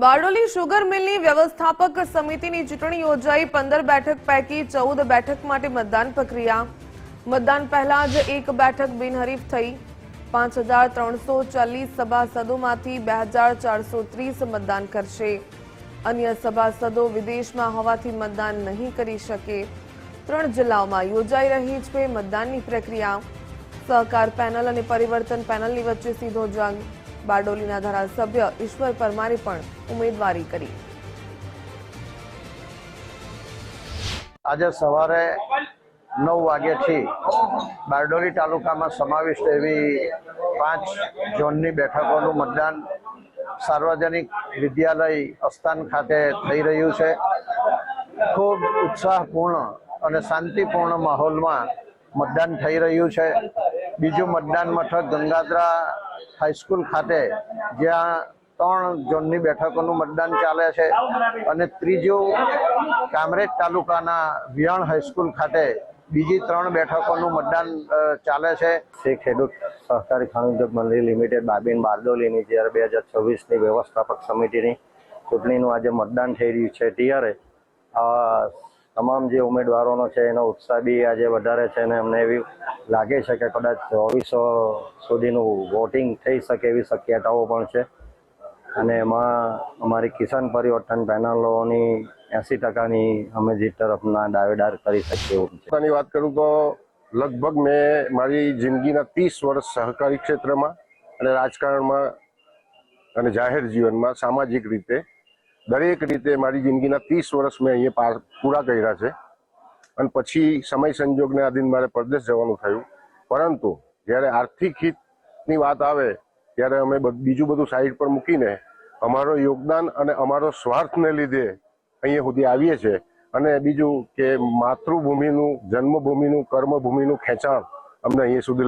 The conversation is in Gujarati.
બારડોલી શુગર મિલની વ્યવસ્થાપક સમિતિની ચૂંટણી યોજાઈ। 15 બેઠક પૈકી 14 બેઠક માટે મતદાન પ્રક્રિયા। મતદાન પહેલા જ એક બેઠક બિનહરીફ થઈ। 5340 સભાસદોમાંથી 2430 મતદાન કરશે। અન્ય સભાસદો વિદેશમાં હોવાથી મતદાન નહીં કરી શકે। 3 જિલ્લાઓમાં યોજાઈ રહી છે મતદાનની પ્રક્રિયા। સહકાર પેનલ અને પરિવર્તન પેનલની વચ્ચે સીધો જંગ। બારડોલીના ધારાસભ્ય ઈશ્વર પરમારે પણ ઉમેદવારી કરી। આજે સવારે 9 વાગ્યાથી બારડોલી તાલુકામાં સમાવિષ્ટ એવી 5 ઝોનની બેઠકોનું મતદાન સાર્વજનિક વિદ્યાલય અસ્તાન ખાતે થઈ રહ્યું છે। ખૂબ ઉત્સાહપૂર્ણ અને શાંતિપૂર્ણ માહોલમાં મતદાન થઈ રહ્યું છે। બીજું મતદાન મથક ગંગાધરા હાઈસ્કૂલ ખાતે જ્યાં 3 ઝોનની બેઠકોનું મતદાન ચાલે છે અને ત્રીજું કામરેજ તાલુકાના વિયાણ હાઈસ્કૂલ ખાતે બીજી 3 બેઠકોનું મતદાન ચાલે છે। શ્રી ખેડૂત સહકારી ખાણ ઉદ્યોગ મંડળી લિમિટેડ બાબીન બારડોલીની જ્યારે 2026ની વ્યવસ્થાપક સમિતિની ચૂંટણીનું આજે મતદાન થઈ રહ્યું છે ત્યારે તમામ જે ઉમેદવારોનો છે એનો ઉત્સાહ બી આજે વધારે છે અને અમને એવી લાગે છે કે કદાચ 2400 સુધીનું વોટિંગ થઈ શકે એવી શક્યતાઓ પણ છે અને એમાં અમારી કિસાન પરિવર્તન પેનલોની 80%ની અમે જીત તરફના દાવેદાર કરી શકીએ એવું છે। પોતાની વાત કરું તો લગભગ મેં મારી જિંદગીના 30 વર્ષ સહકારી ક્ષેત્રમાં અને રાજકારણમાં અને જાહેર જીવનમાં સામાજિક રીતે દરેક રીતે મારી જિંદગીના 30 વર્ષ મેં અહીંયા પૂરા કર્યા છે અને પછી સમય સંજોગને આધીન મારે પરદેશ જવાનું થયું। પરંતુ જ્યારે આર્થિક હિતની વાત આવે ત્યારે અમે બીજું બધું સાઈડ પર મૂકીને અમારો યોગદાન અને અમારો સ્વાર્થને લીધે અહીંયા સુધી આવીએ છીએ અને બીજું કે માતૃભૂમિનું, જન્મભૂમિનું, કર્મભૂમિનું ખેંચાણ અમને અહીંયા સુધી